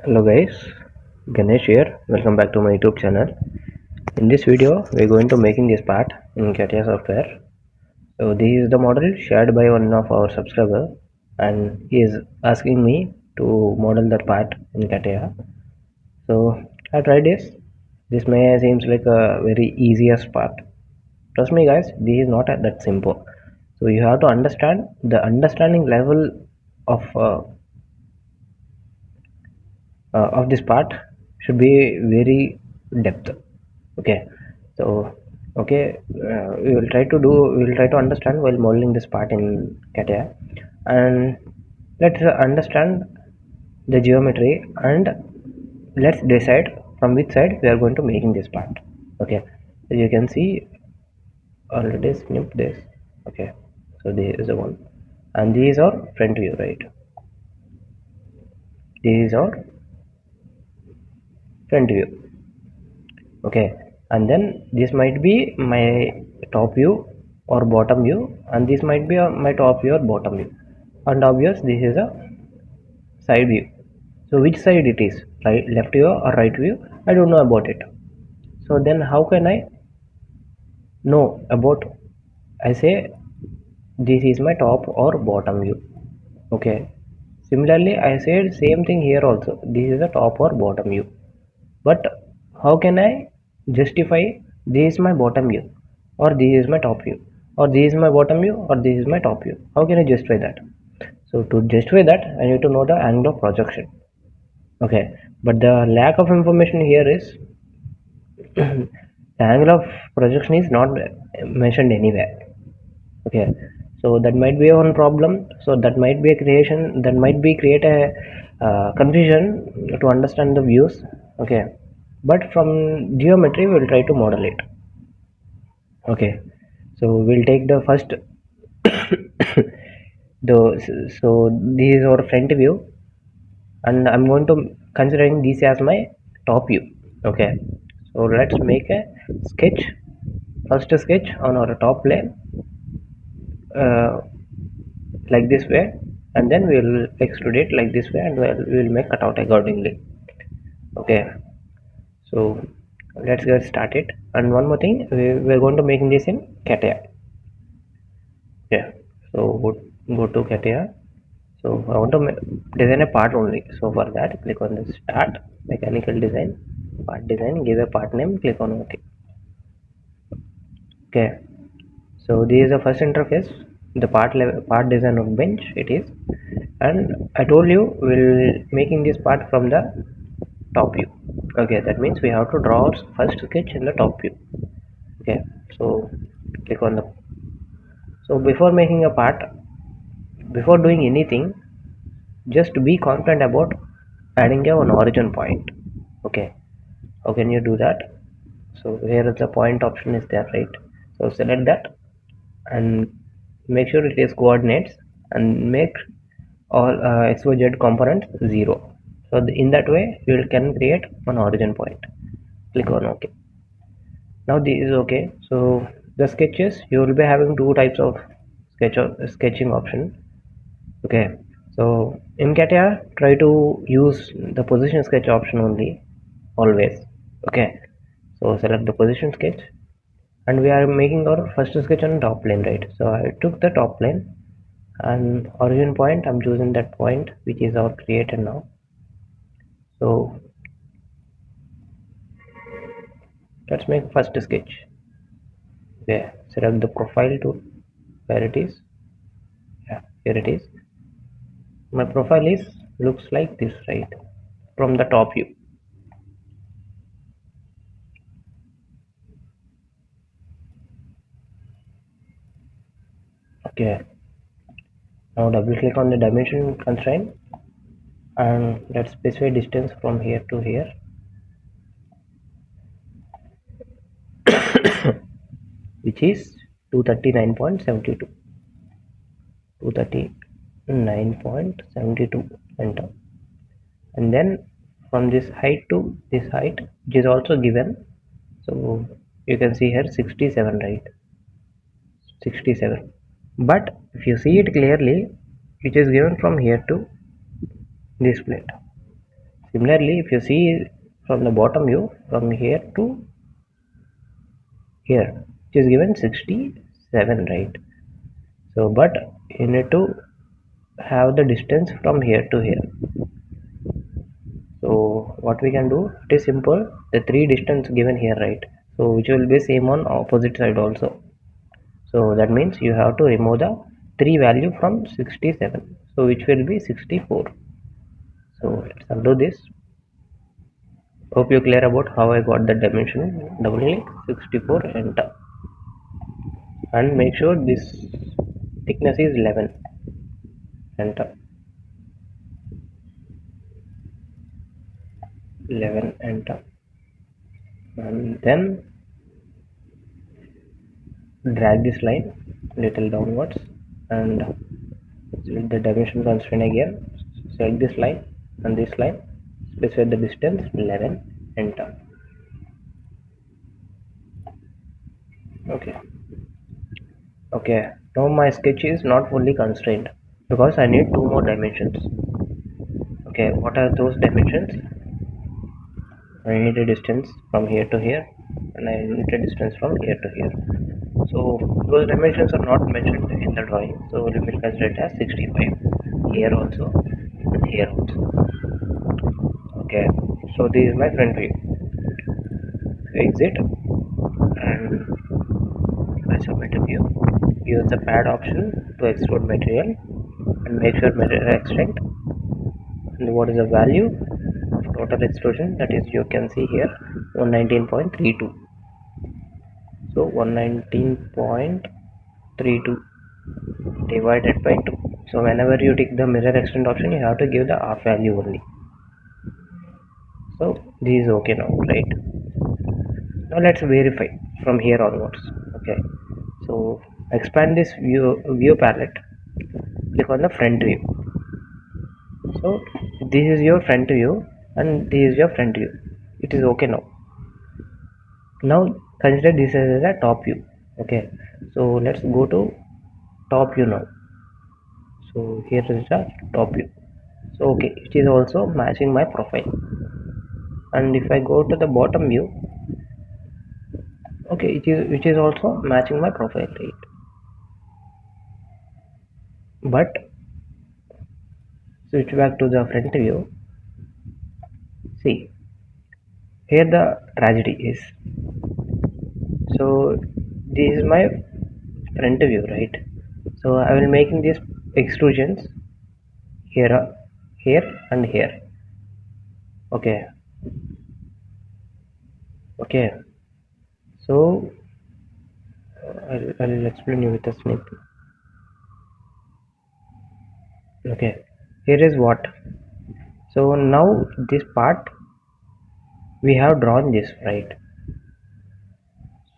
Hello guys, Ganesh here. Welcome back to my YouTube channel. In this video, we're going to making this part in Catia software. So this is the model shared by one of our subscriber, and he is asking me to model that part in Catia. So I tried this. This may seems like a very easiest part. Trust me, guys, this is not that simple. So you have to understand the understanding level of uh, of this part should be very depth. Okay, so okay, we will try to understand while modeling this part in Catia, and let's understand the geometry, and let's decide from which side we are going to making this part. Okay, so you can see already snip this. Okay, so this is the one, and these are front view, right? These are front view. Okay, and then this might be my top view or bottom view, and this might be my top view or bottom view, and obvious this is a side view. So which side it is, right, left view or right view, I don't know about it. So then how can I know about, I say this is my top or bottom view. Okay, similarly I said same thing here also, this is the top or bottom view. But how can I justify this is my bottom view or this is my top view, or this is my bottom view or this is my top view? How can I justify that? So to justify that, I need to know the angle of projection. Okay, but the lack of information here is the angle of projection is not mentioned anywhere. Okay, so that might be one problem. So that might be a creation, that might be create a confusion to understand the views. Okay, but from geometry we'll try to model it. Okay, so we'll take the first the so this is our front view, and I'm going to considering this as my top view. Okay, so let's make a sketch, first sketch on our top plane, uh, like this way, and then we'll extrude it like this way, and we'll make cutout accordingly. Okay, so let's get started. And one more thing, we're going to making this in Catia. Yeah, so go to Catia. So I want to design a part only. So for that, click on the start mechanical design, part design, give a part name, click on OK. Okay, so this is the first interface, the part level, part design of bench it is. And I told you we'll making this part from the top view. Okay, that means we have to draw our first sketch in the top view. Okay, so click on the, so before making a part, before doing anything, just be confident about adding a one origin point. Okay, how can you do that? So here is the point option is there, right? So select that and make sure it is coordinates, and make all xyz components 0. So in that way you can create one origin point. Click on OK. Now this is okay. So the sketches, you will be having two types of sketching option. Okay, so in Catia try to use the position sketch option only, always. Okay, so select the position sketch, and we are making our first sketch on top plane, right? So I took the top plane, and origin point I'm choosing that point which is our created now. So let's make first sketch. Okay, select the profile tool, where it is. Yeah, here it is. My profile is looks like this, right, from the top view. Okay, now double click on the dimension constraint, and let's specify distance from here to here, which is 239.72. 239.72. Enter. And then from this height to this height, which is also given, so you can see here 67, right? 67. But if you see it clearly, it is given from here to this plate. Similarly, if you see from the bottom view, from here to here, it is given 67, right? So, but you need to have the distance from here to here. So, what we can do, it is simple. The three distance given here, right? So, which will be same on opposite side also. So, that means you have to remove the 3 value from 67. So, which will be 64. So, let's undo this. Hope you clear about how I got the dimension. Double click 64, enter, and make sure this thickness is 11, enter, 11, enter, and then drag this line little downwards and select the dimension constraint again. Select this line and this line, specify the distance 11, enter. Okay. Okay, now my sketch is not fully constrained because I need two more dimensions. Okay, what are those dimensions? I need a distance from here to here, and I need a distance from here to here. So those dimensions are not mentioned in the drawing, so we will consider it as 65 here also and here also. Okay, so this is my front view. Exit and I submit a view. Use the pad option to extrude material and make sure material extend. And what is the value of total extrusion? That is, you can see here 119.32. So 119.32 divided by 2. So whenever you take the mirror extend option, you have to give the half value only. So this is okay now, right? Now let's verify from here onwards. Okay, so expand this view palette, click on the front view. So this is your front view and this is your front view. It is okay now. Now consider this as a top view. Okay, so let's go to top view now. So here is the top view. So okay, it is also matching my profile. And if I go to the bottom view, okay, it is also matching my profile, right? But switch back to the front view. See, here the tragedy is, so this is my front view, right? So I will making these extrusions here, here and here. Okay, okay, so I'll explain you with a snip. Okay, here is what. So now this part we have drawn this, right?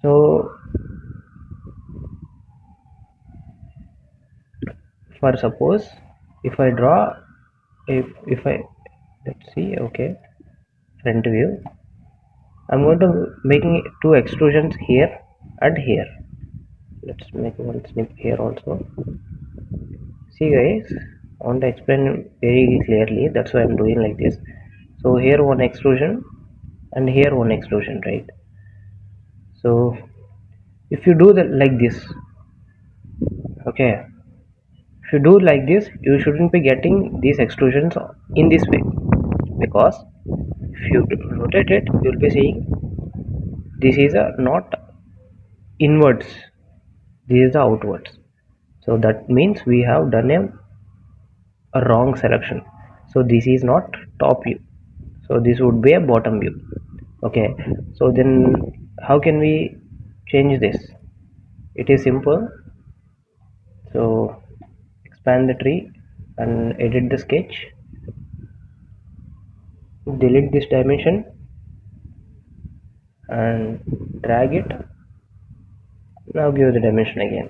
So for suppose if I draw, if I, let's see, okay, front view, I'm going to making two extrusions here and here. Let's make one snip here also. See guys, I want to explain very clearly, that's why I'm doing like this. So here one extrusion and here one extrusion, right? So if you do that like this, okay, if you do like this, you shouldn't be getting these extrusions in this way, because if you rotate it, you'll be seeing this is a not inwards, this is the outwards. So that means we have done a wrong selection. So this is not top view, so this would be a bottom view. Okay, so then how can we change this? It is simple. So expand the tree and edit the sketch, delete this dimension and drag it. Now give the dimension again,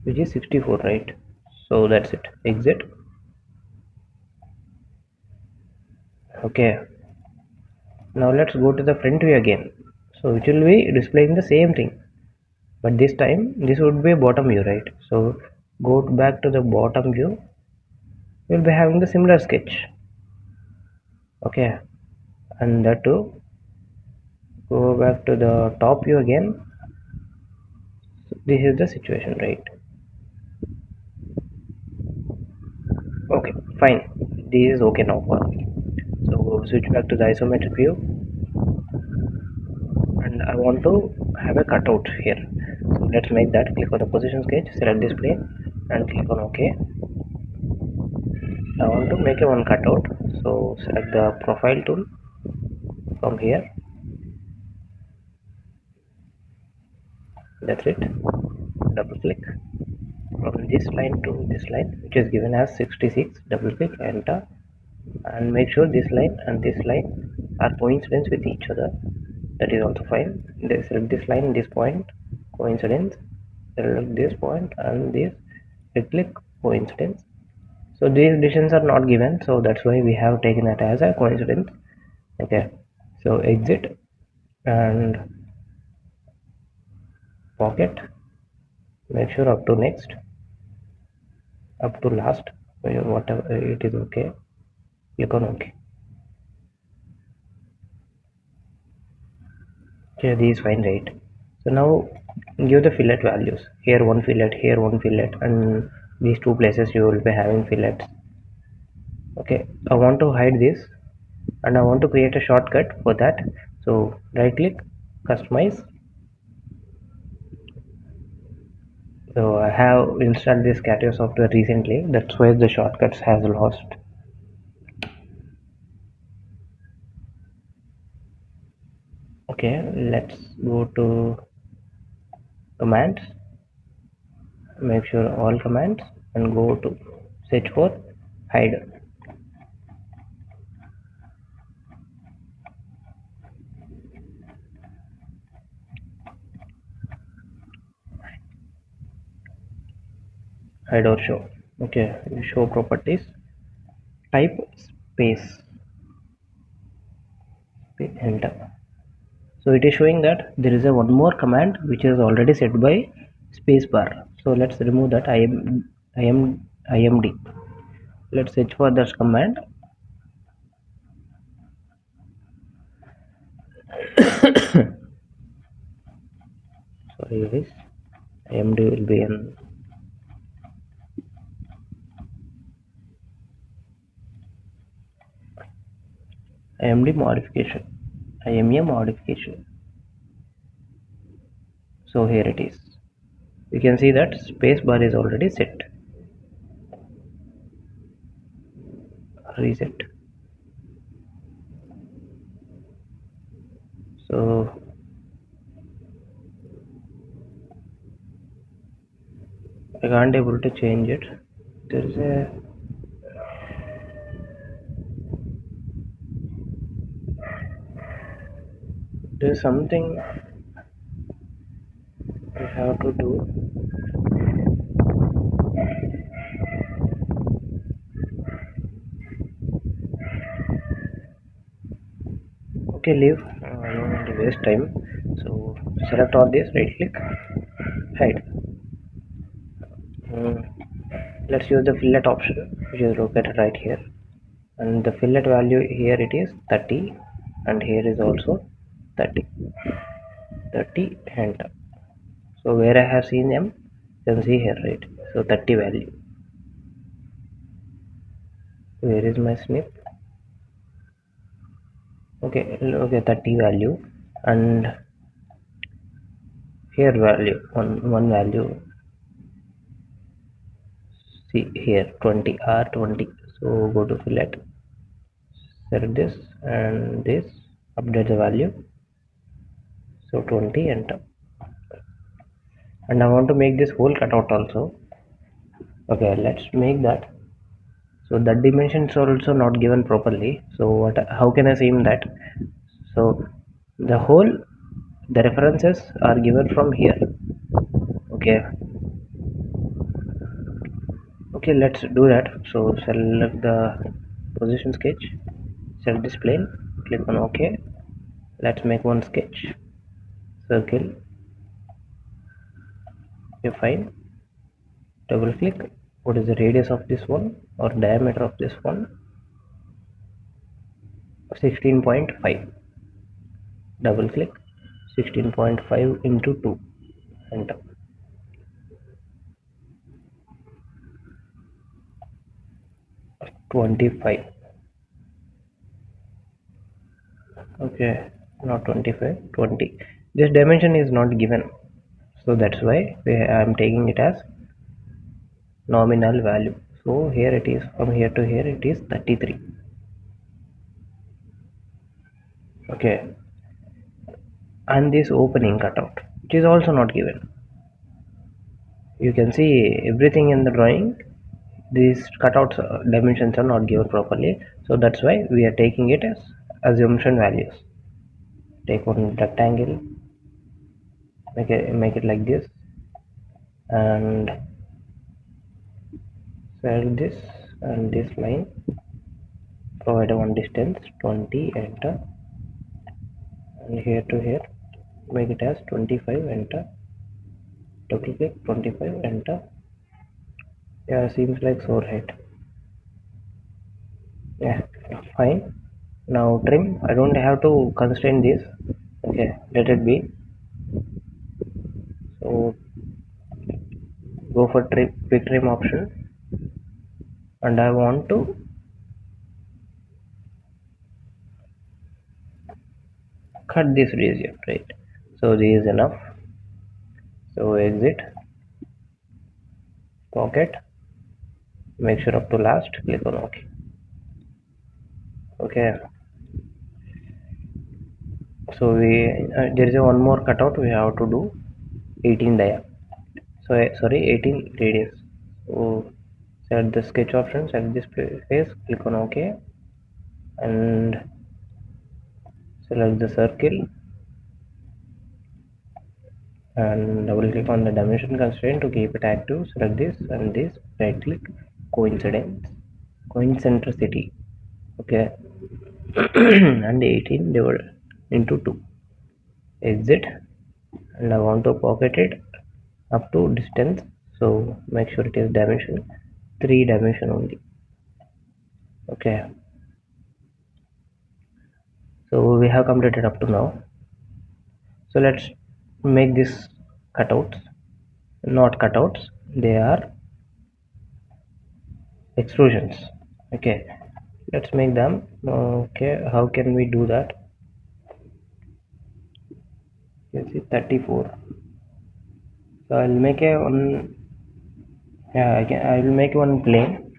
which is 64, right? So that's it. Exit. Okay, now let's go to the front view again. So it will be displaying the same thing. but this time this would be bottom view, right? So go back to the bottom view, we'll be having the similar sketch. Okay, and that too, go back to the top view again. So this is the situation, right? Okay, fine, this is okay now for me. So switch back to the isometric view, and I want to have a cutout here. So let's make that. Click on the position sketch, select this plane, and click on OK. I want to make a one cutout, so select the profile tool from here. That's it. Double click from this line to this line, which is given as 66. Double click, enter, and make sure this line and this line are coincidence with each other. That is also fine. Select this line, this point, coincidence. Select this point and this. Click coincidence. So these decisions are not given, so that's why we have taken it as a coincidence. Okay, so exit and pocket, make sure up to next, up to last, whatever it is. Okay, click on OK. Okay, this is fine, right? So now give the fillet values. Here one fillet, here one fillet, and these two places you will be having fillets. Okay, I want to hide this and I want to create a shortcut for that. So right click, customize. So I have installed this Catia software recently, that's why the shortcuts has lost. Okay, let's go to commands, make sure all commands, and go to search for hide. Hide or show. Okay, show properties, type space, enter. So it is showing that there is a one more command which is already set by spacebar. So let's remove that. Imd. Let's search for this command. Sorry guys, imd will be an imd modification, IMA modification. So here it is. You can see that spacebar is already set. Reset. So I can't able to change it. There's something we have to do. Okay, leave. I don't want to waste time. So select all this, right click, hide. Let's use the fillet option, which is located right here. And the fillet value here it is 30, and here is also 30. 30, enter. So where I have seen them, you can see here, right? So 30 value. Where is my snip? Okay, okay, 30 value, and here value one value. See here 20 R20. So go to fillet, select this and this, update the value. So 20, enter. And I want to make this whole cutout also. Okay, let's make that. So that dimensions are also not given properly. So what? How can I see that? So the whole, the references are given from here. Okay. Okay, let's do that. So select the position sketch, select this plane, click on OK. Let's make one sketch, circle, Okay, fine. Double click. What is the radius of this one or diameter of this one? 16.5. Double click. 16.5 into 2. Enter. 25. Okay, not 25, 20. This dimension is not given, so that's why I am taking it as nominal value. So here it is, from here to here it is 33. Okay, and this opening cutout, which is also not given. You can see everything in the drawing. These cutouts dimensions are not given properly, so that's why we are taking it as assumption values. Take one rectangle, make it like this, and select this and this line. Provide one distance 20, enter, and here to here make it as 25, enter. Double click 25, enter. Yeah, seems like so, right? Yeah, fine. Now trim. I don't have to constrain this. Okay, let it be. So go for quick trim option, and I want to cut this region, right? So this is enough. So exit, pocket, make sure up to last, click on OK. Okay, so we there is a one more cutout we have to do. 18 dia, so sorry, 18 radius. So set the sketch option, set this face, click on OK, and select the circle and double click on the dimension constraint to keep it active. Select this and this, right click, coincidence, coincentricity. Okay, and 18 divided into 2. Exit, and I want to pocket it up to distance, so make sure it is dimension 3 dimension only. Okay, so we have completed up to now. So let's make this cutouts, not cutouts, they are extrusions. Okay, let's make them. Okay, how can we do that? You see 34. So I'll make a one. Yeah, I will make one plane.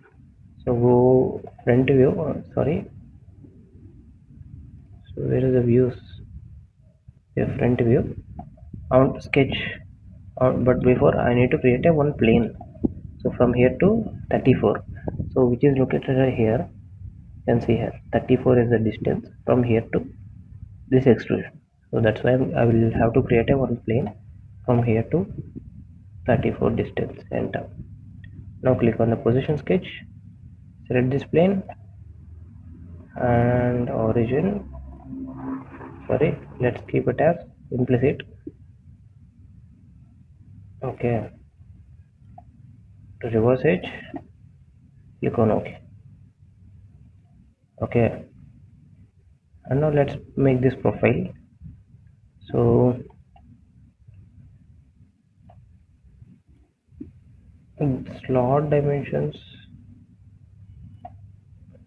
So go front view, sorry, so where is the views? Yeah, front view on sketch, but before I need to create a one plane. So from here to 34, so which is located here. You can see here 34 is the distance from here to this extrusion. So that's why I will have to create a one plane from here to 34 distance, enter. Now click on the position sketch, select this plane and origin, sorry, let's keep it as implicit. Okay, to reverse edge, click on OK. Okay, and now let's make this profile. So slot dimensions,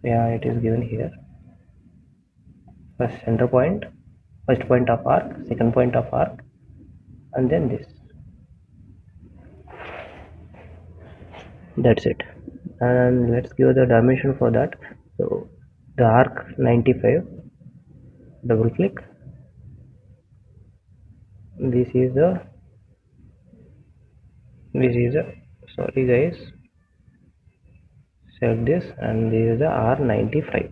yeah, it is given here. First center point, first point of arc, second point of arc, and then this. That's it. And let's give the dimension for that. So the arc 95, double click. This is the sorry guys, select this, and this is the R95.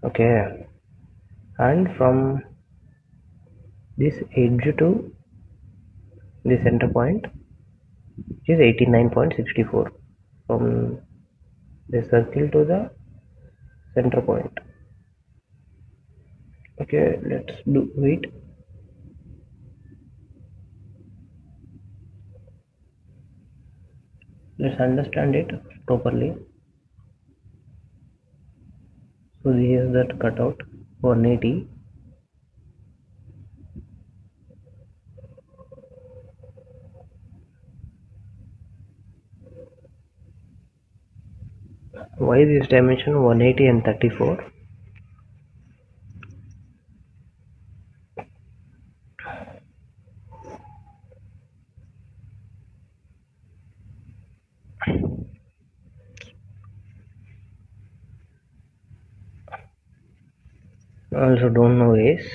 Okay, and from this edge to the center point, which is 89.64, from the circle to the center point. Okay, let's do it. Let's understand it properly. So this is that cutout 180. Why this dimension 180 and 34? I also don't know is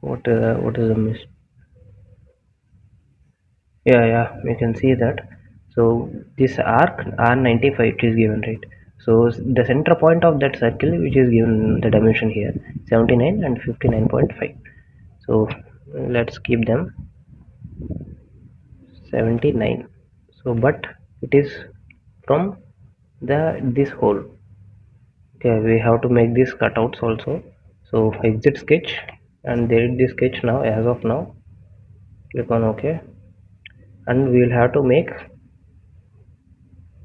what is the mis. Yeah, you can see that. So this arc R95 it is given, right? So the center point of that circle which is given the dimension here 79 and 59.5. So let's keep them 79. So but it is from the this hole. Okay, we have to make these cutouts also. So exit sketch and delete the sketch now. As of now, click on OK, and we will have to make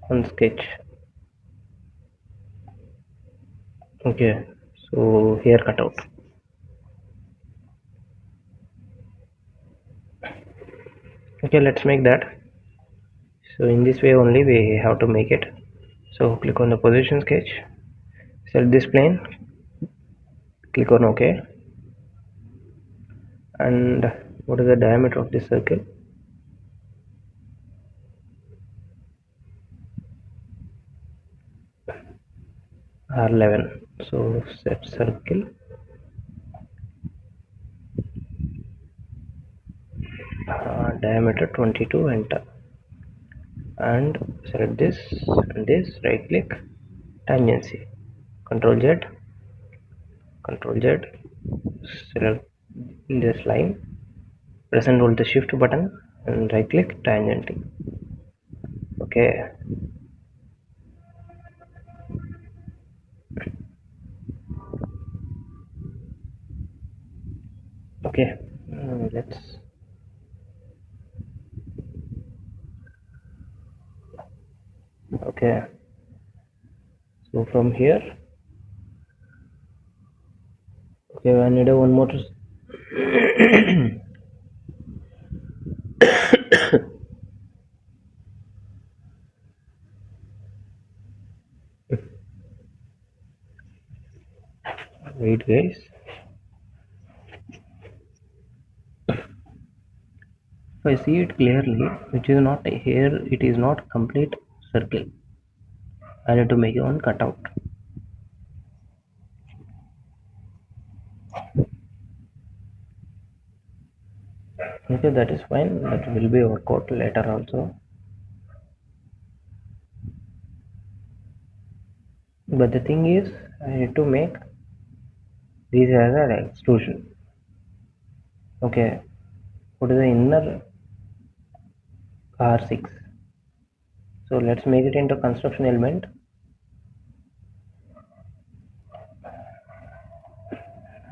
one sketch. Okay, so here cutout. Okay, let's make that. So in this way only we have to make it. So click on the position sketch, select this plane, click on OK, and what is the diameter of this circle? R11. So set circle, diameter 22, enter, and select this and this, right click, tangency, Control Z, Control Z, select this line, press and hold the shift button and right click, tangenting. Okay, okay, let's. Okay, so from here, okay, I need a one more. Wait, guys. If I see it clearly, which is not here, it is not complete circle. I need to make one cutout. Okay, that is fine. That will be work out later also. But the thing is, I need to make these as an extrusion. Okay, what is the inner R6? So let's make it into construction element,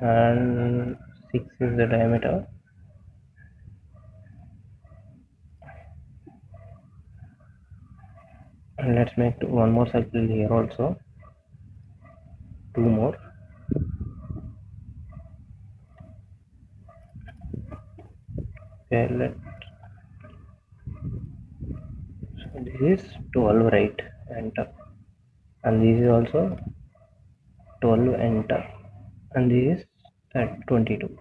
and 6 is the diameter. And let's make one more circle here also. Two more. Okay, so this is 12, right? Enter. And this is also 12, enter. And this is at 22.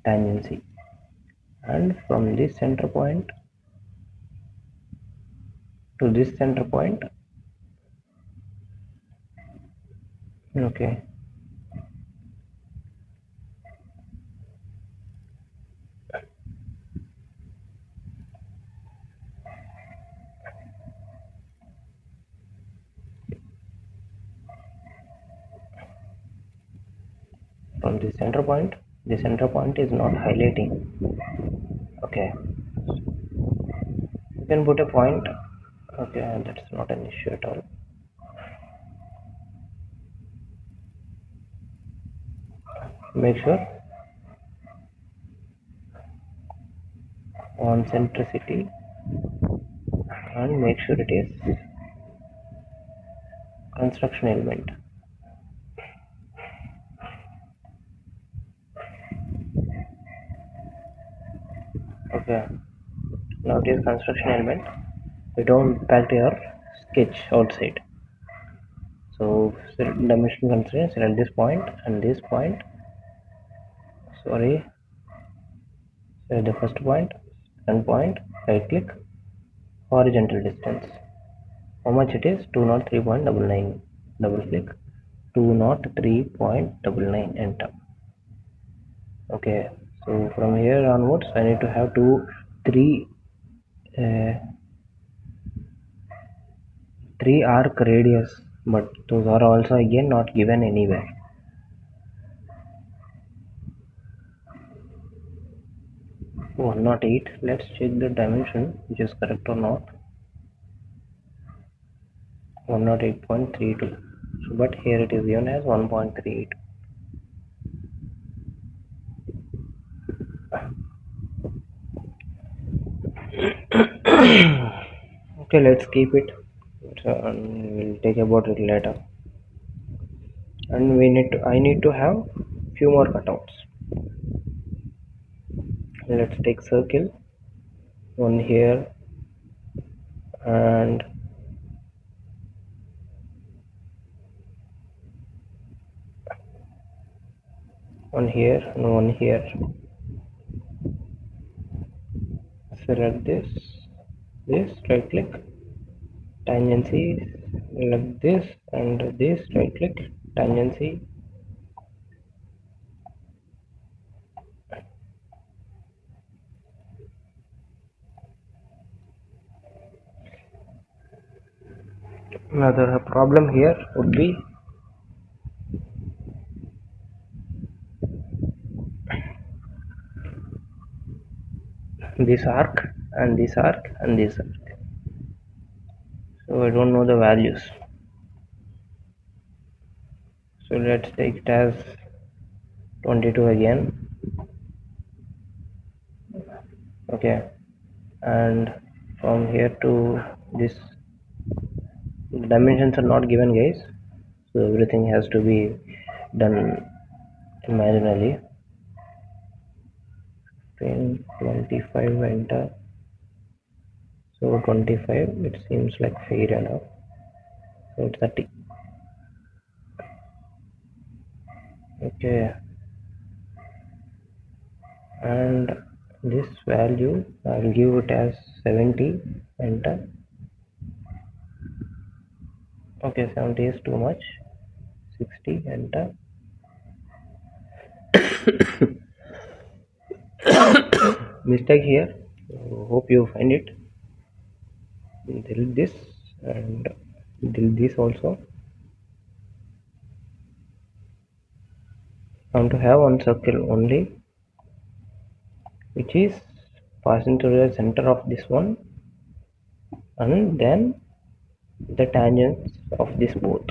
Tangency. And from this center point to this center point, okay, from the center point is not highlighting. Okay, you can put a point. Okay, that's not an issue at all. Make sure concentricity and make sure it is construction element. Okay, now it is construction element. We don't impact your sketch outside. So select dimension constraint, select this point and this point. Sorry, select the first point and point, right click, horizontal distance. How much it is? 203.99. Double click, 203.99, enter. Okay, so from here onwards I need to have three uh, three arc radius, but those are also again not given anywhere. 108. Let's check the dimension which is correct or not. 108.32. So, but here it is given as 1.38. Okay, let's keep it. So, we'll take about it later. And I need to have few more cutouts. Let's take circle, one here and one here and one here. Select this, right click, tangency, select this and this, right click, tangency. Now the problem here would be this arc and this arc and this arc. So I don't know the values. So let's take it as 22 again. Okay, and from here to this, the dimensions are not given, guys. So everything has to be done manually. 25, enter. So 25, it seems like fair enough. So 30. Okay, and this value I'll give it as 70, enter. Okay, 70 is too much. 60, enter. Mistake here. Hope you find it. Delete this and delete this also. I want to have one circle only, which is passing through the center of this one, and then the tangents of this both.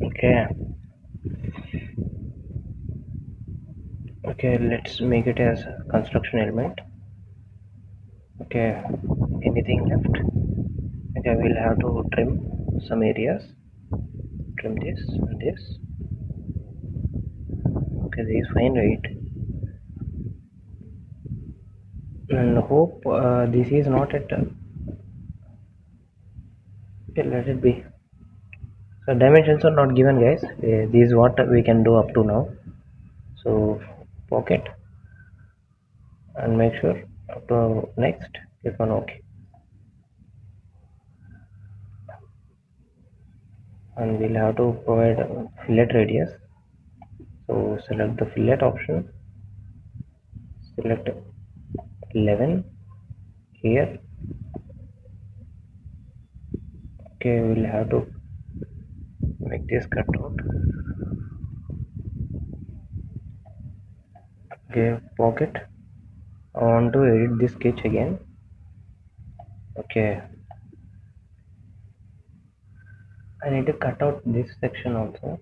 Okay. Okay, let's make it as a construction element. Okay, anything left? Okay, we'll have to trim some areas. Trim this and this. Okay, this is fine, right? And hope this is not at. Okay, let it be. So dimensions are not given, guys. This is what we can do up to now. So pocket and make sure up to next click on OK, and we'll have to provide fillet radius. So select the fillet option, select 11 here. Okay, we'll have to make this cut out. Okay, pocket. I want to edit this sketch again. Okay, I need to cut out this section also.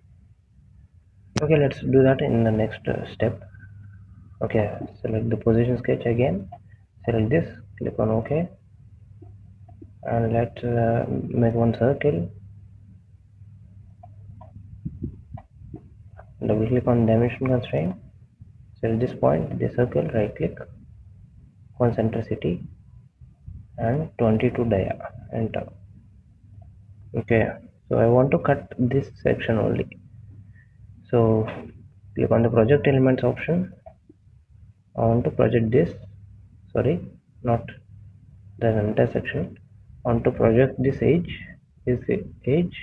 Okay, let's do that in the next step. Okay, select the position sketch again, select this, click on OK, and let's make one circle. Double click on dimension constraint, select this point, this circle, right click, concentricity, and 22 dia, enter. Okay, so I want to cut this section only. So click on the project elements option. I want to project this, sorry, not the intersection. I want to project this edge, this edge,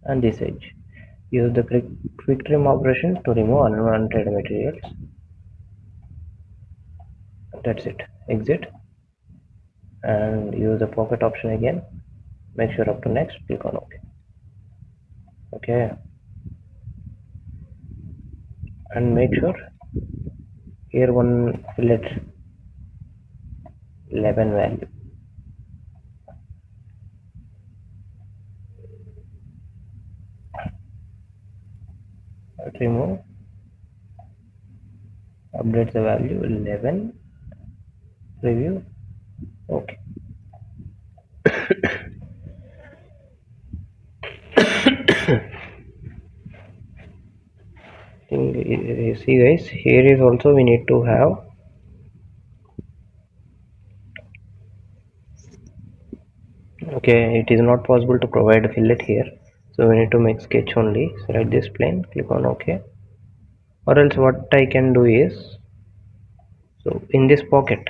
and this edge. Use the quick trim operation to remove unwanted materials. That's it. Exit and use the pocket option again. Make sure up to next, click on OK. Okay, and make sure here one fillet 11 value. Remove, update the value 11, preview, OK. You see guys, here is also we need to have, okay, it is not possible to provide a fillet here, so we need to make sketch only. Select this plane, click on OK, or else what I can do is, so in this pocket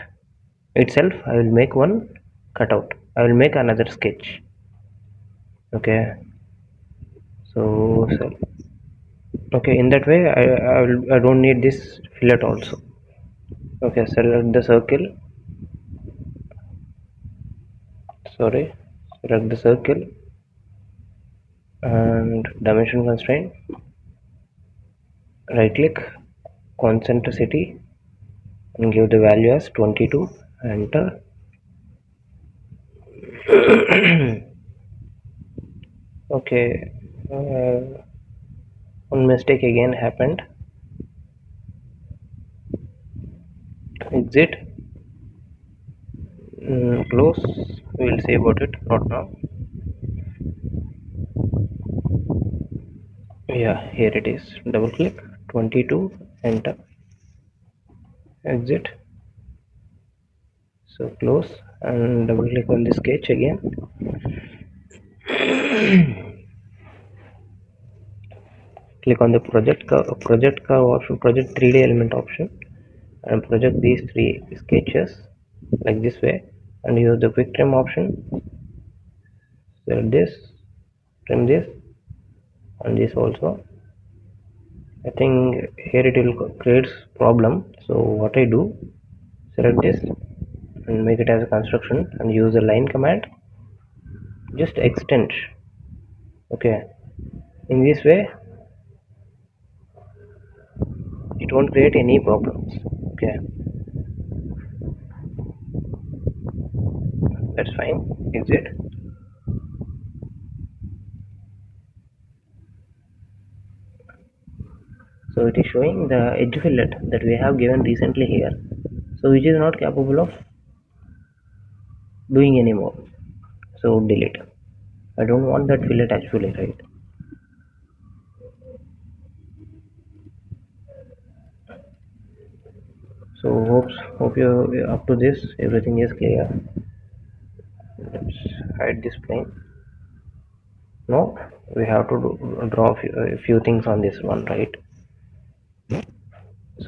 itself I will make one cutout, I will make another sketch. Okay, so okay, in that way I don't need this fillet also. Okay, select the circle, sorry, select the circle and dimension constraint, right click, concentricity, and give the value as 22, enter. Okay, one mistake again happened. Exit, close, we will see about it, not now. Yeah, here it is, double click, 22, enter. Exit, so close and double click on the sketch again. Click on the project curve option, project 3D element option, and project these three sketches like this way, and use the quick trim option. Select this, trim this, and this also. I think here it will create problem, so what I do, select this and make it as a construction and use the line command, just extend. Okay, in this way it won't create any problems. Okay, that's fine. Exit. So it is showing the edge fillet that we have given recently here, so which is not capable of doing anymore, so delete. I don't want that fillet actually, right? So hope you up to this everything is clear. Let's hide this plane. No, we have to draw a few things on this one, right?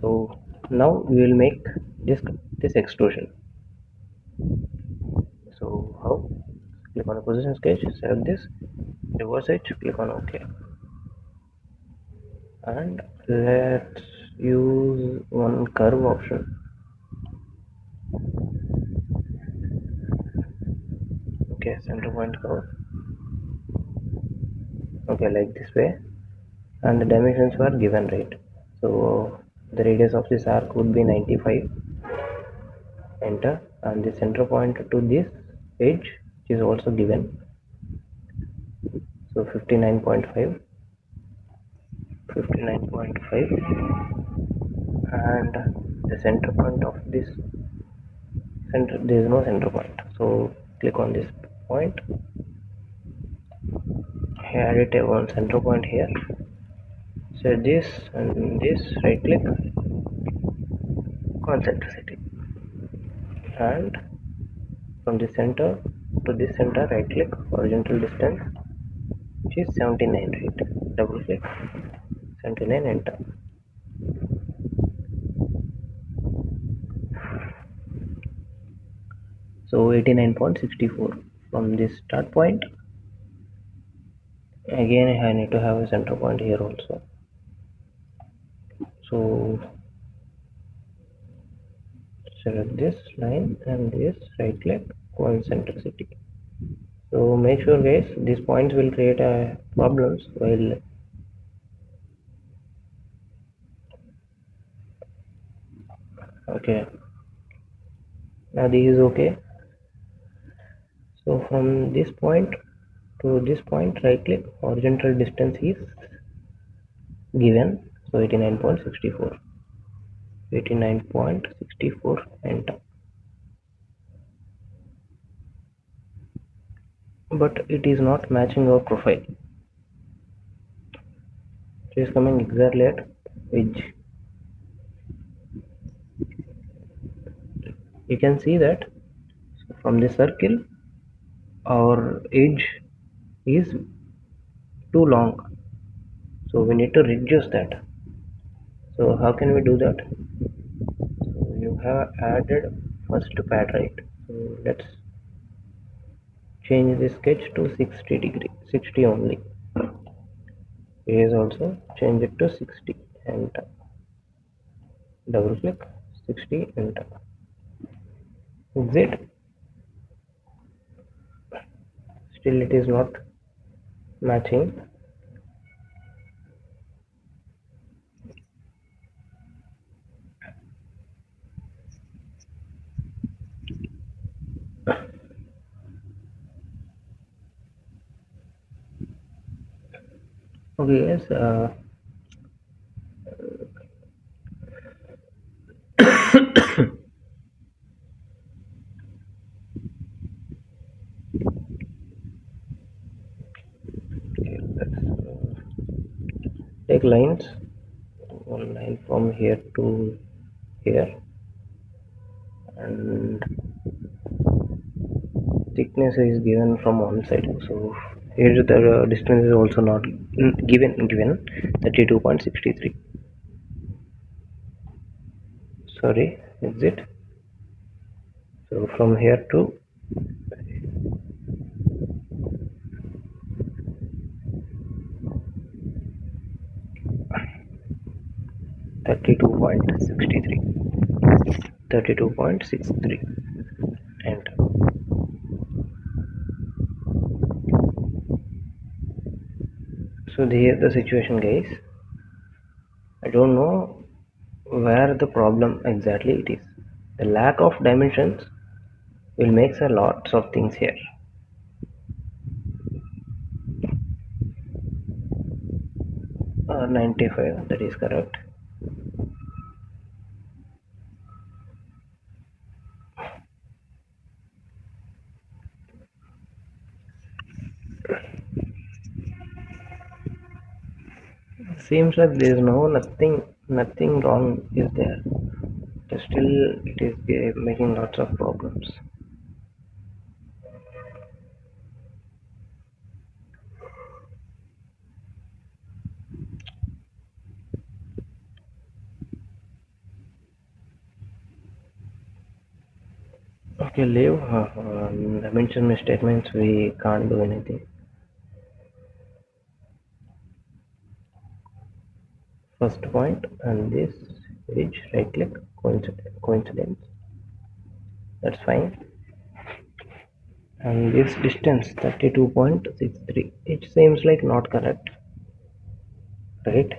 So now we will make this extrusion. So how? Click on the position sketch, select this, reverse it, click on OK, and let's use one curve option. Okay, center point curve. Okay, like this way, and the dimensions were given, right? So The radius of this arc would be 95. Enter. And the center point to this edge is also given. So 59.5, 59.5, and the center point of this center, there is no center point. So click on this point, add it a one center point here. Set this and this, right click, concentricity, and from the center to this center, right click, horizontal distance, which is 79, right? Double click, 79, enter. So 89.64 from this start point. Again, I need to have a center point here also. So select this line and this, right click, concentricity. So make sure guys, these points will create problems while okay. Now this is okay. So from this point to this point, right click, horizontal distance is given. So 89.64, 89.64, enter. But it is not matching our profile. It is coming exactly at edge. You can see that from the circle our edge is too long, so we need to reduce that. So how can we do that? So you have added first pad, right? So let's change the sketch to 60 degree, 60 only. Here also change it to 60, enter. Double click, 60, enter. Exit. Still it is not matching. Okay guys, okay, let's take lines, one line from here to here, and thickness is given from one side. So here the distance is also not given 32.63. Sorry, exit. So from here to 32.63, 32.63, enter. So here the situation guys, I don't know where the problem exactly it is. The lack of dimensions will make a lots of things here. 95, that is correct. Seems like there is nothing wrong is there. But still it is making lots of problems. Okay, leave. Dimension statements we can't do anything. First point and this edge, right click, coincidence. That's fine. And this distance 32.63. It seems like not correct, right?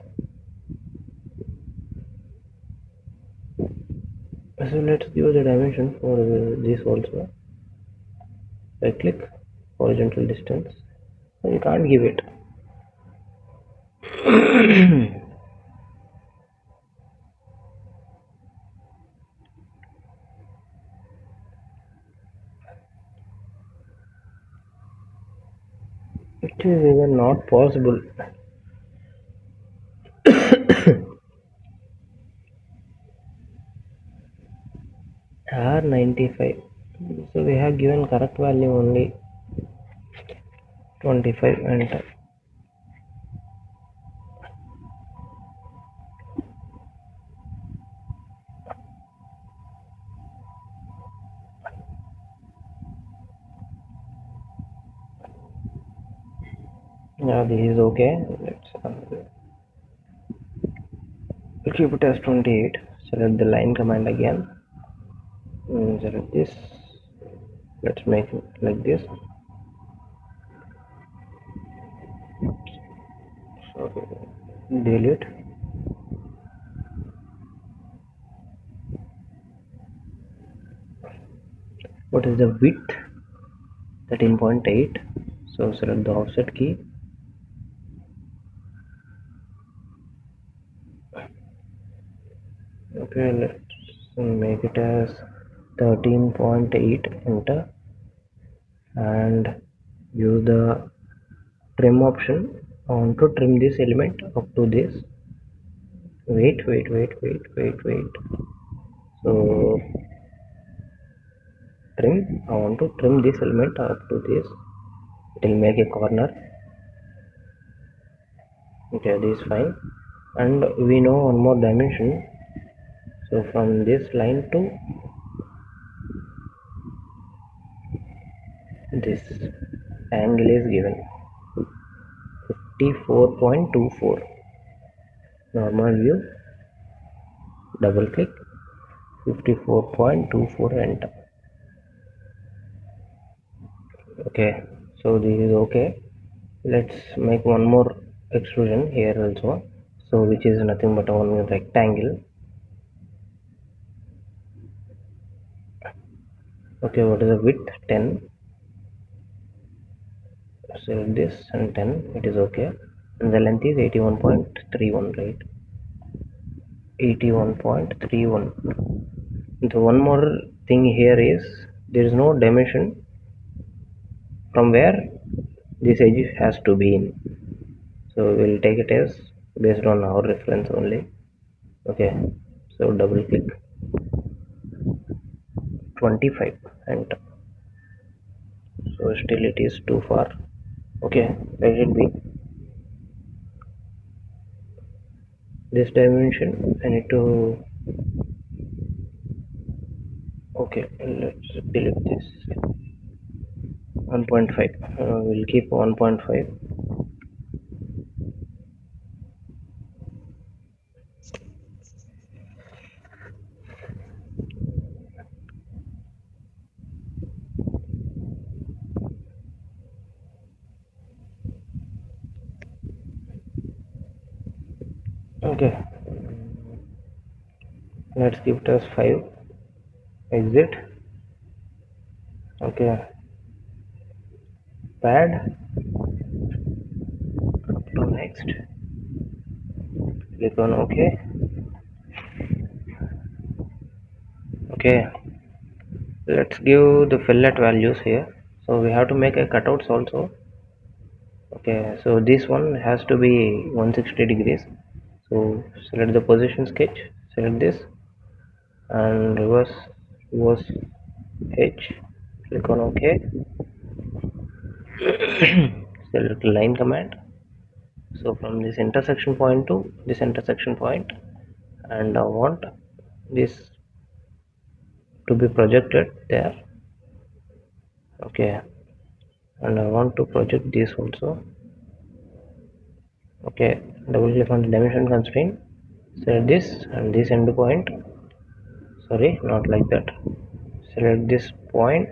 So let's give the dimension for this also. Right click, horizontal distance. So you can't give it. It is even not possible. R95. So we have given correct value only 25, enter. Yeah, this is okay. Let's keep it as 28. Select the line command again. Select this. Let's make it like this. So delete. What is the width? 13.8. So select the offset key. Okay, let's make it as 13.8, enter, and use the trim option. I want to trim this element up to this. Wait. So trim, I want to trim this element up to this. It will make a corner. Okay, this is fine. And we know one more dimension. So from this line to this angle is given 54.24. Normal view, double click, 54.24, enter. Okay, so this is okay. Let's make one more extrusion here also, so which is nothing but one rectangle. Okay, what is the width? 10. Select this and 10, it is okay. And the length is 81.31, right? 81.31. The one more thing here is there is no dimension from where this edge has to be in, so we'll take it as based on our reference only. Okay, so double click, 25, enter. So still it is too far. Okay, let it be. This dimension I need to, okay, let's delete this. 1.5, we'll keep 1.5. Okay, let's keep it as 5. Exit. Okay, pad to next, click on OK. Okay, let's give the fillet values here. So we have to make a cutouts also. Okay, so this one has to be 160 degrees. So select the position sketch, select this, and reverse H, click on OK. Select line command. So from this intersection point to this intersection point, and I want this to be projected there. Okay, and I want to project this also. Okay, double click on the dimension constraint, select this and this end point. Sorry, not like that. Select this point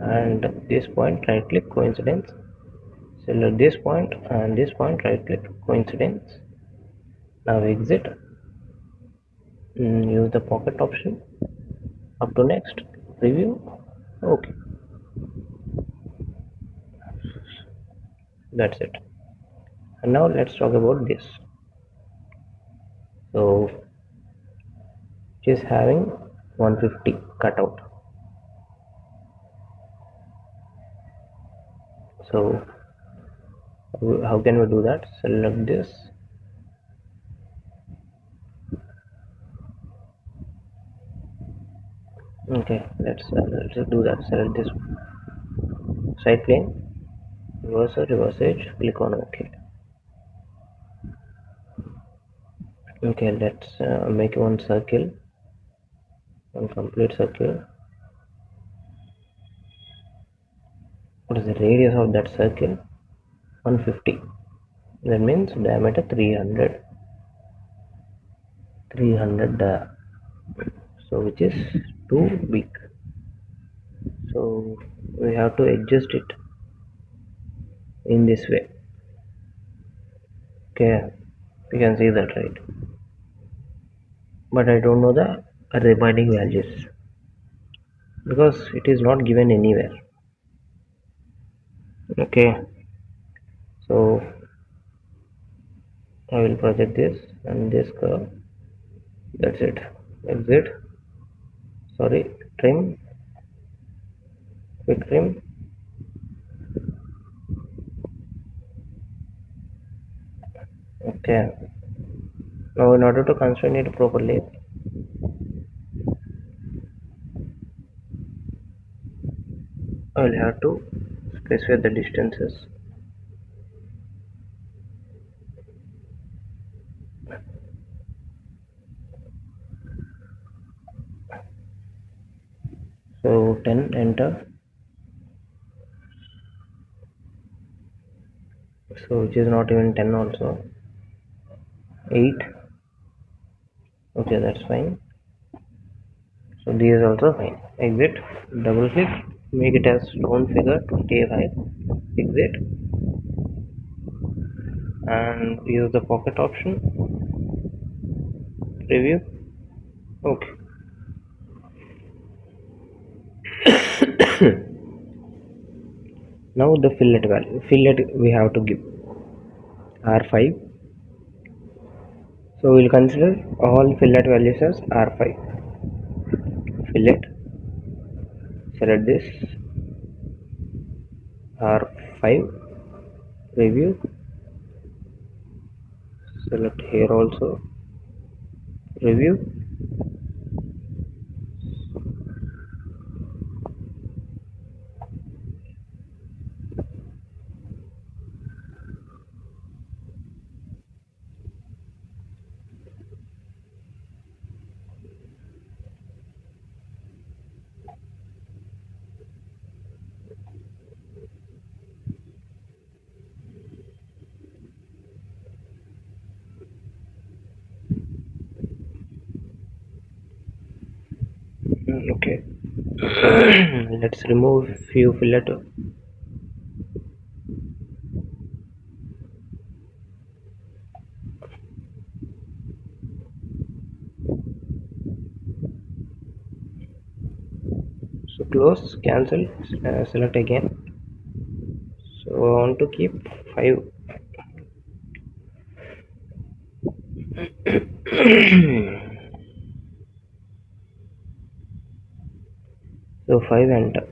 and this point, right click, coincidence. Select this point and this point, right click, coincidence. Now exit. Use the pocket option. Up to next preview. Okay, that's it. And now let's talk about this. So it is having 150 cutout. So how can we do that? Select this. Okay, let's do that. Select this side plane, reverse edge, click on OK. Okay, let's make one circle, one complete circle. What is the radius of that circle? 150. That means diameter 300. 300, so which is too big. So we have to adjust it in this way. Okay, you can see that, right? But I don't know the remaining values because it is not given anywhere. Okay, so I will project this and this curve. That's it. Exit. Sorry, trim. Quick trim. Okay. Now in order to constrain it properly, I will have to specify the distances. So 10, enter. So which is not even 10 also. 8. Okay, that's fine. So these is also fine. Exit. Double click. Make it as round figure 25. Exit. And use the pocket option. Preview. Okay. Now the fillet value. Fillet we have to give R5. So we'll consider all fillet values as R5. Fillet. Select this R5. Preview. Select here also. Preview. Okay. Let's remove few fillet. So close, cancel, select again. So I want to keep 5. So 5, enter.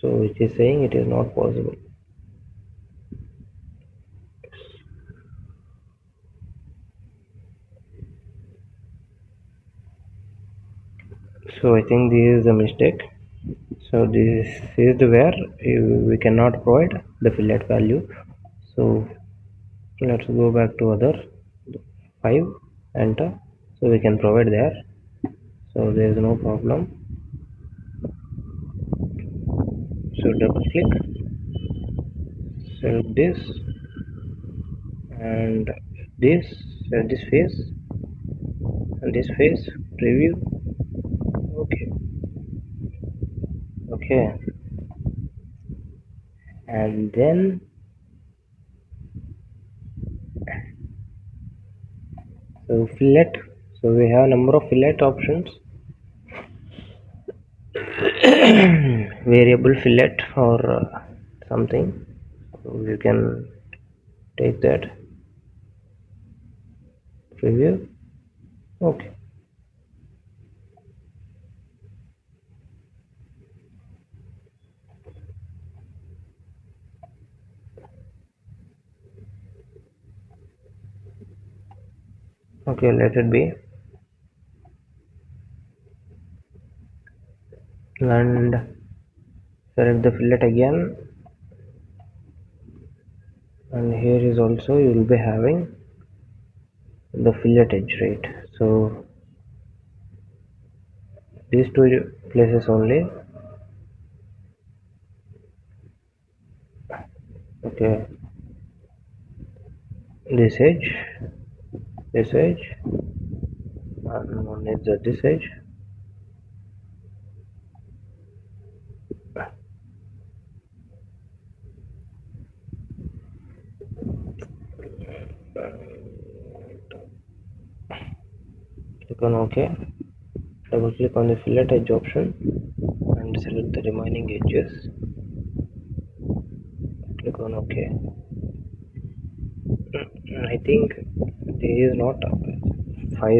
So it is saying it is not possible. So I think this is a mistake. So this is the where we cannot provide the fillet value. So let's go back to other 5, enter. So we can provide there. So there is no problem. So double click, select this and this, this face and this face. Preview. Okay. Okay, and then so fillet. So we have number of fillet options. variable fillet or something. So you can take that preview. Okay. Okay, let it be. And select the fillet again, and here is also you will be having the fillet edge, right? So these two places only. Okay, this edge, this edge, and one is this edge. Click on OK. Double click on the fillet edge option and select the remaining edges. Click on OK. I think there is not 5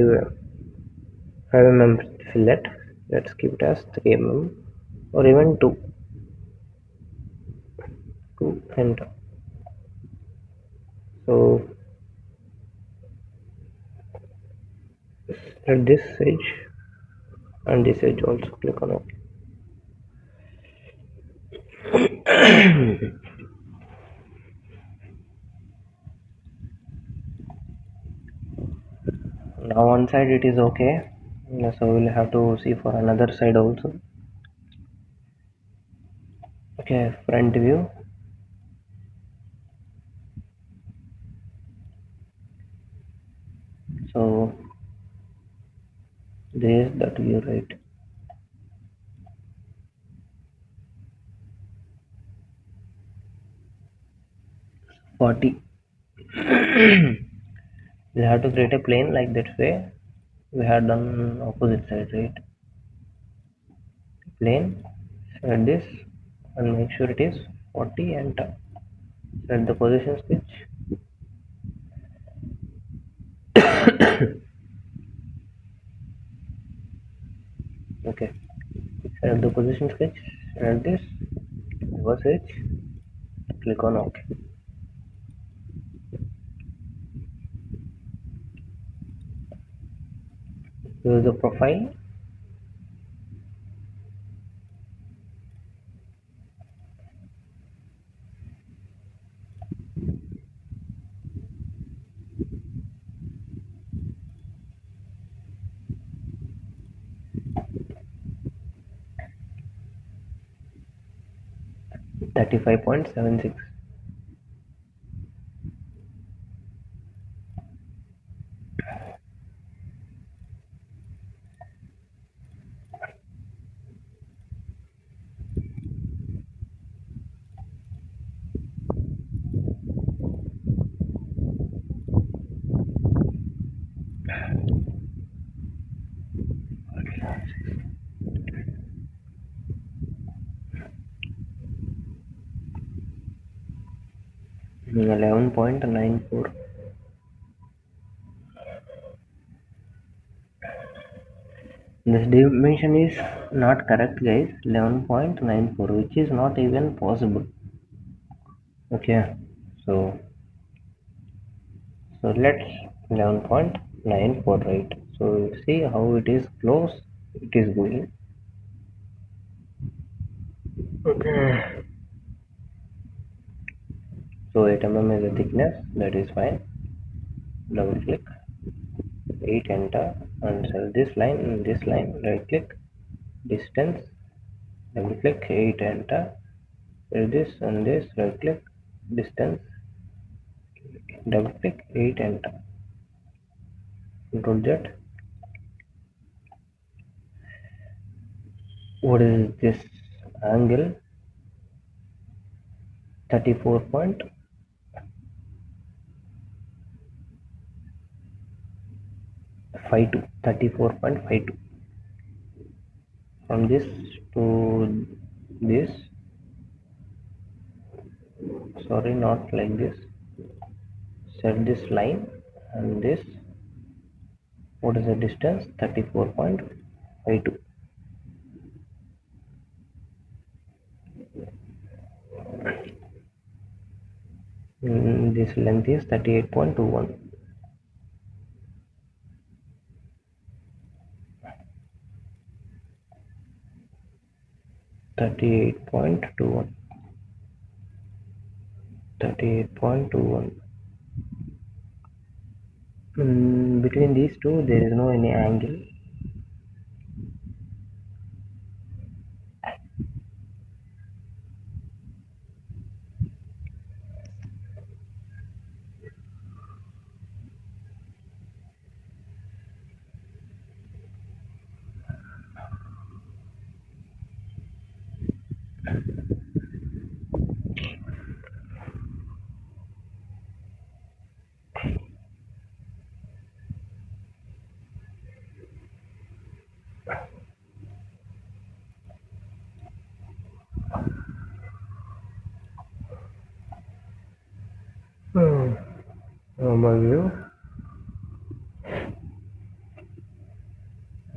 mm fillet. Let's keep it as 3 mm or even 2 and so at this edge and this edge also click on OK. Now one side it is okay, so we'll have to see for another side also. Okay, front view. So there is that view, right? 40. We have to create a plane like that way. We have done opposite side, right? Plane. Set this and make sure it is 40 and set the position switch. Okay. Set the position switch. Set this. Reverse switch. Click on OK. Use the profile. $35.76. Mm, 11.94. This dimension is not correct, guys. 11.94, which is not even possible. Okay, so let's 11.94, right? So see how it is close. It is going. Okay. So 8 mm is the thickness. That is fine. Double click, 8 enter, and select this line and this line. Right click, distance. Double click, 8 enter. Select this and this. Right click, distance. Double click, 8 enter. Control Z. What is this angle? 34.52. 34.52. from this to this, sorry, not like this, set this line, and this, what is the distance? 34.52. This length is 38.21. 38.21. 38.21. Between these two there is no any angle. Normal view.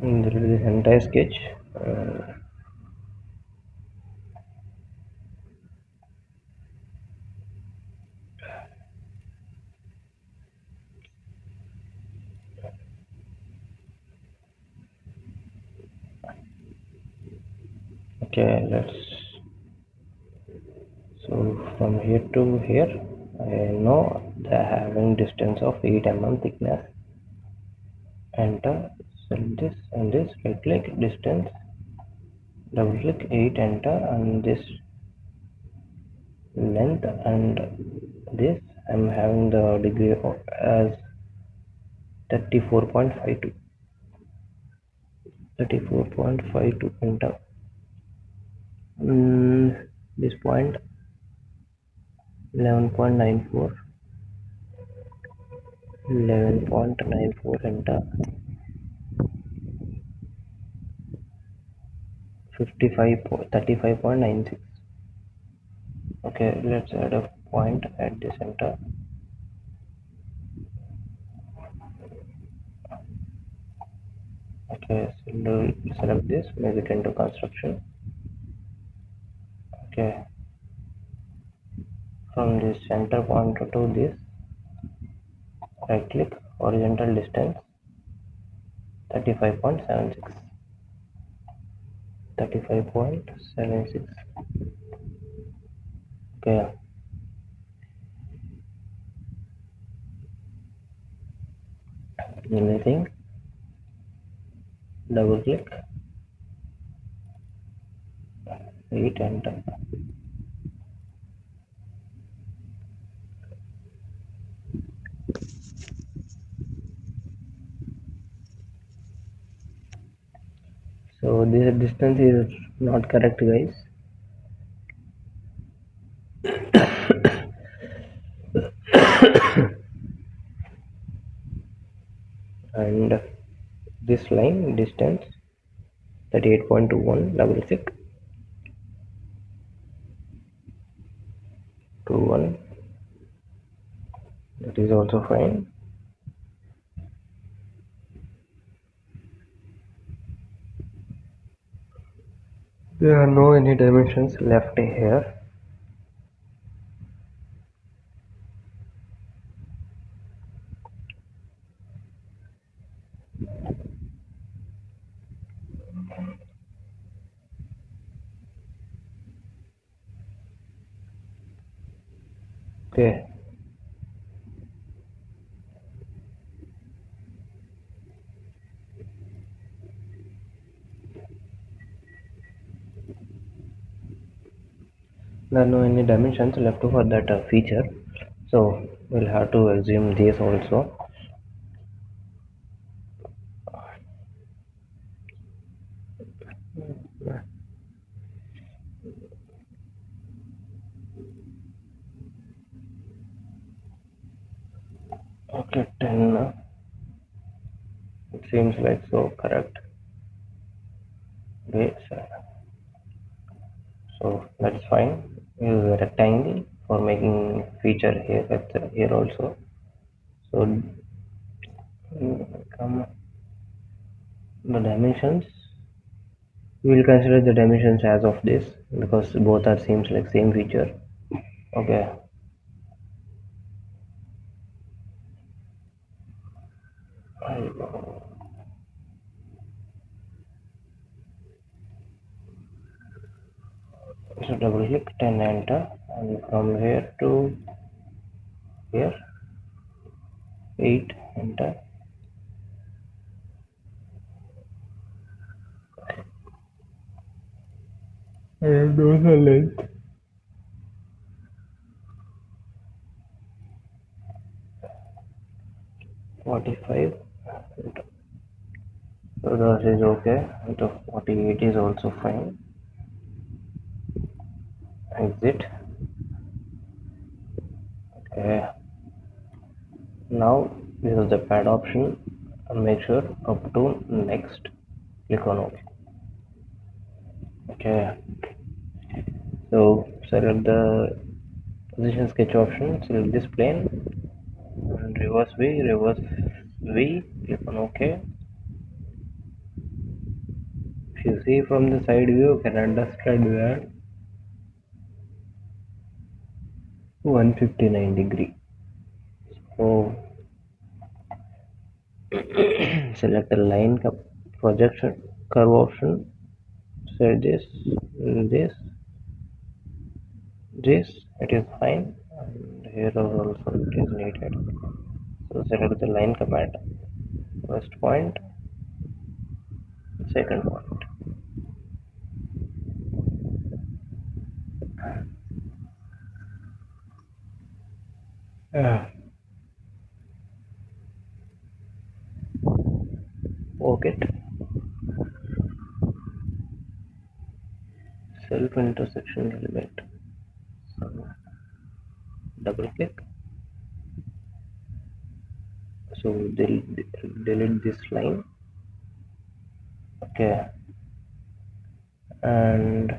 There is this entire sketch. Okay, let's. So from here to here, I know they are having distance of 8 mm thickness. Enter, select this and this, right click, distance, double click, 8, enter, and this length and this I'm having the degree as 34.52. 34.52, enter. This point 11.94, 11.94, enter. 35.96. Okay, let's add a point at the center. Okay, so select this, make it into construction. Okay, from this center point to this, right click, horizontal distance 35.76. 35.76. Okay, anything, double click, 8, enter. So this distance is not correct, guys. And this line distance 38.21, double click, 21, that is also fine. There are no any dimensions left here. Okay, there are no any dimensions left for that feature, so we'll have to assume this also. Okay, 10, it seems like so correct. Okay, so that's fine. Use a rectangle for making feature here here also. So come the dimensions. We will consider the dimensions as of this because both are seems like same feature. Okay. So double click 10 enter and from here to here 8 enter and those are length 45 enter. So that is okay. So 48 is also fine. Exit. Okay. Now this is the pad option and make sure up to next. Click on OK. Okay. So select the position sketch option. Select this plane and reverse V. Click on OK. If you see from the side view, you can understand that 159 degree. So select a line projection curve option. Set this, this. It is fine. And here also it is needed. So select the line command. First point, second point. Yeah. Pocket self intersection element. So double click. So delete this line. Okay. And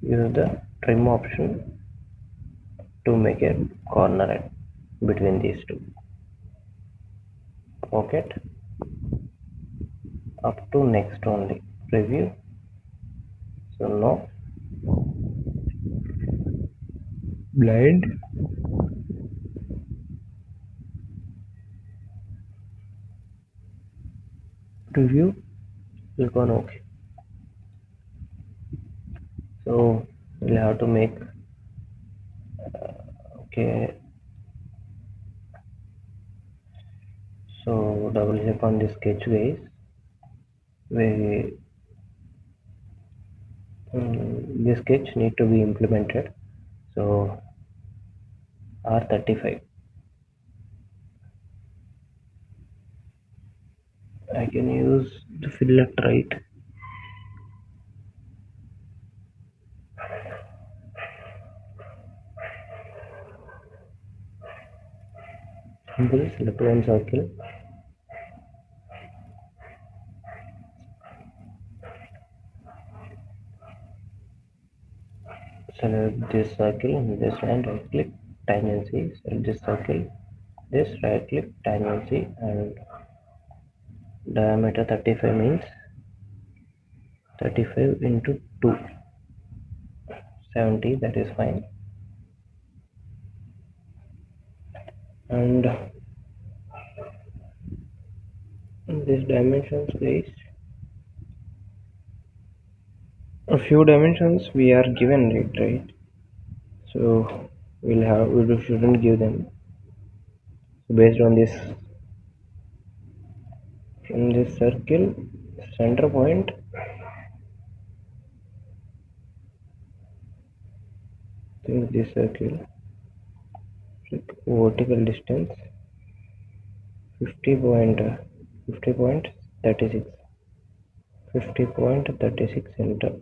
use the trim option to make a corner between these two. Pocket up to next only. Preview. So no. Blind. Preview. Click on OK. So we'll have to make okay. So double click on this sketch guys. We this sketch need to be implemented. So R35. I can use the fillet right. Simple. Select one circle. Select this circle and this line. Right click. Tangency. Select this circle. This right click. Tangency and diameter 35 means 35 into 2. 70. That is fine. And this dimensions guys, a few dimensions we are given right, so we shouldn't give them. So based on this, from this circle center point to this circle, vertical distance 50 point 50.36 50.36 enter.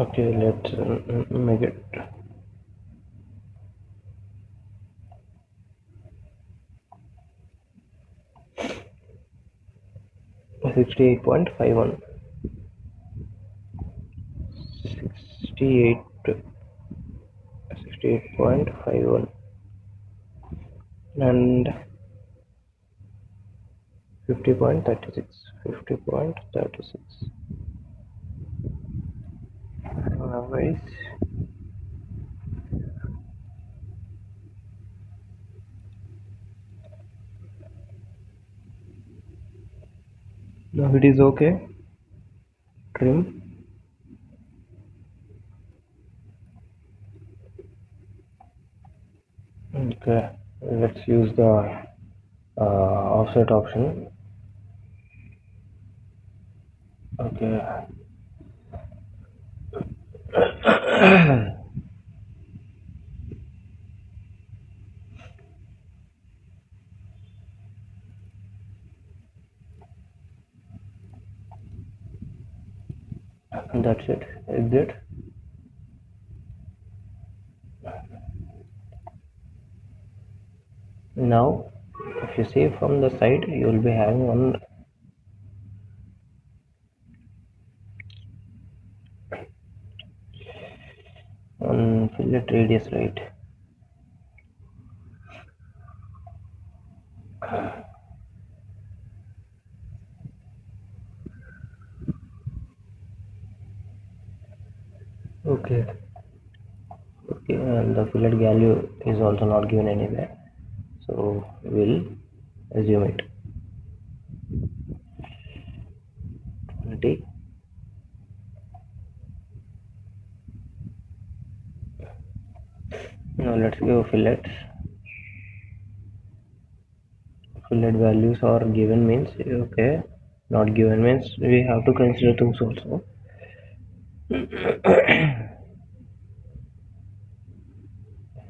Okay, let's make it 68.51. 68 68.51 and 50.36. 50.36. Wait. Now it is okay. Trim. Okay. Let's use the offset option. Okay. That's it. Exit. Now, if you see from the side, you will be having one fillet radius, right? Okay. Okay, and the fillet value is also not given anywhere, so we'll assume it 20. Now let's give fillets. Fillet values are given means okay, not given means we have to consider those also.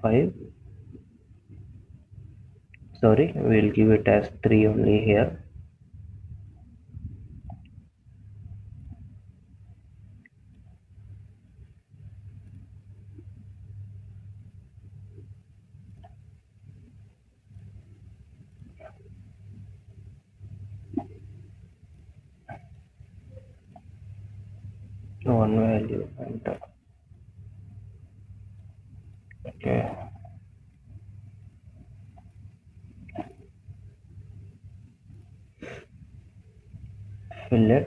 5, sorry, we'll give it as 3 only here. One value and okay, fillet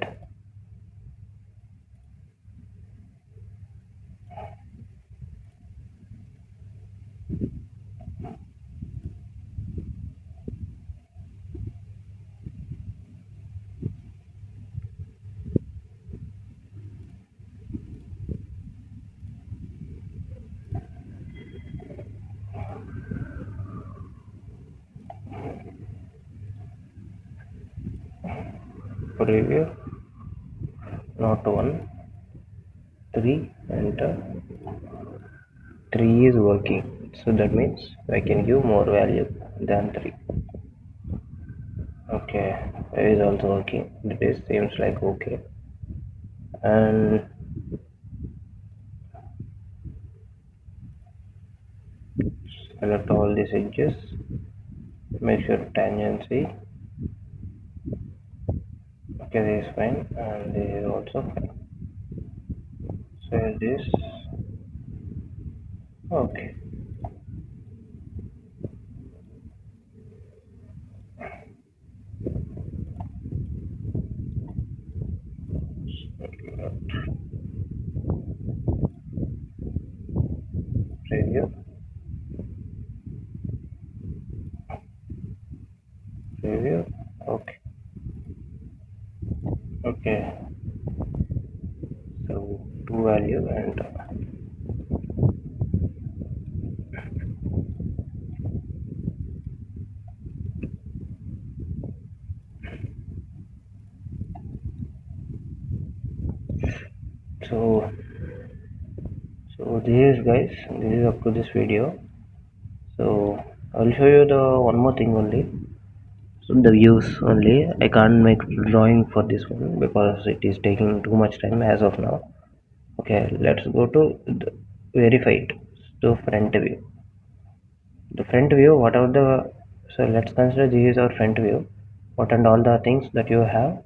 preview, not 1, 3 and 3 is working, so that means I can give more value than 3. Okay, it is also working. This seems like okay, and select all these edges, make sure tangency. Okay, this is fine, and this is also fine. So this okay. Preview, preview. Okay, okay. So two value and so this is guys. This is up to this video. So I'll show you the one more thing only. So the views only. I can't make drawing for this one because it is taking too much time as of now. Okay, let's go to the verified to front view. The front view, what are the, so let's consider this is our front view. What and all the things that you have,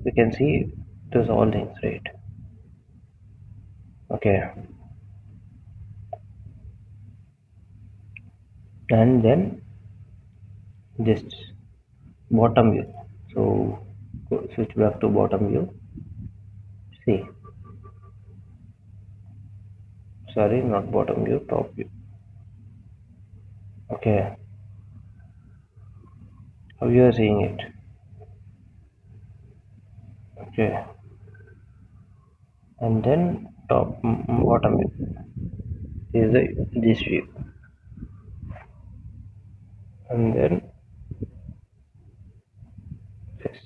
we can see those all things, right? Okay, and then this bottom view. So switch back to bottom view. See, sorry, not bottom view, top view. Okay, how you are seeing it? Okay, and then bottom view is this view, and then this.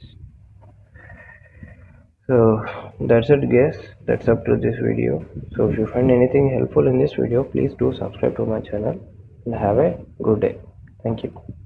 So that's it, guys. That's up to this video. So if you find anything helpful in this video, please do subscribe to my channel and have a good day. Thank you.